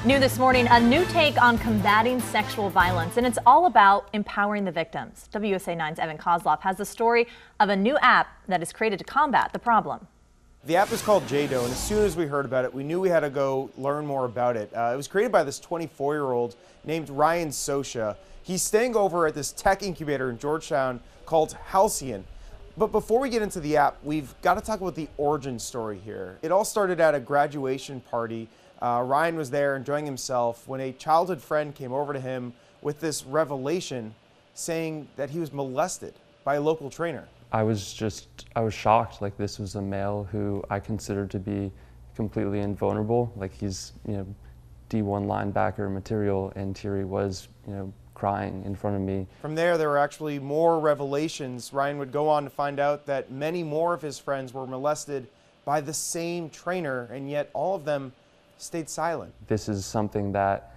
New this morning, a new take on combating sexual violence, and it's all about empowering the victims. WUSA 9's Evan Koslof has the story of a new app that is created to combat the problem. The app is called JDO, and as soon as we heard about it, we knew we had to go learn more about it. It was created by this 24-year-old named Ryan Sosha. He's staying over at this tech incubator in Georgetown called Halcyon. But before we get into the app, we've got to talk about the origin story here. It all started at a graduation party. Ryan was there enjoying himself when a childhood friend came over to him with this revelation saying that he was molested by a local trainer. I was shocked. Like, this was a male who I considered to be completely invulnerable. Like, he's, D1 linebacker material, and here he was, crying in front of me. From there were actually more revelations. Ryan would go on to find out that many more of his friends were molested by the same trainer, and yet all of them stayed silent. This is something that,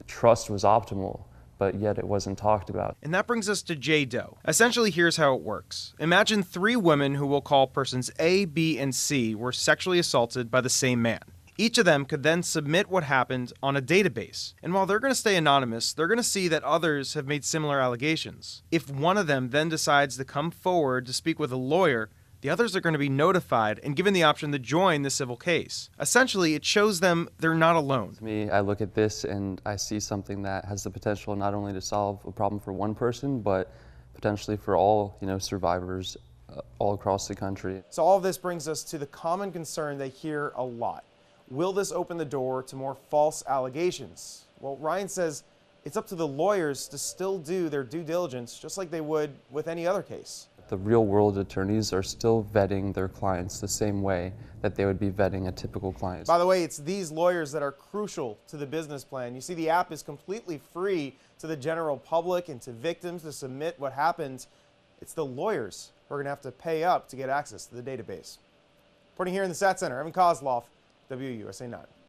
trust was optimal, but yet it wasn't talked about. And that brings us to JDO. Essentially, here's how it works. Imagine 3 women who we'll call persons A, B, and C were sexually assaulted by the same man. Each of them could then submit what happened on a database. And while they're going to stay anonymous, they're going to see that others have made similar allegations. If one of them then decides to come forward to speak with a lawyer, the others are going to be notified and given the option to join the civil case. Essentially, it shows them they're not alone. To me, I look at this and I see something that has the potential not only to solve a problem for one person, but potentially for all, survivors all across the country. So all of this brings us to the common concern they hear a lot. Will this open the door to more false allegations? Well, Ryan says it's up to the lawyers to still do their due diligence, just like they would with any other case. The real-world attorneys are still vetting their clients the same way that they would be vetting a typical client. By the way, it's these lawyers that are crucial to the business plan. You see, the app is completely free to the general public and to victims to submit what happens. It's the lawyers who are going to have to pay up to get access to the database. Reporting here in the SAT Center, Evan Koslof, WUSA 9.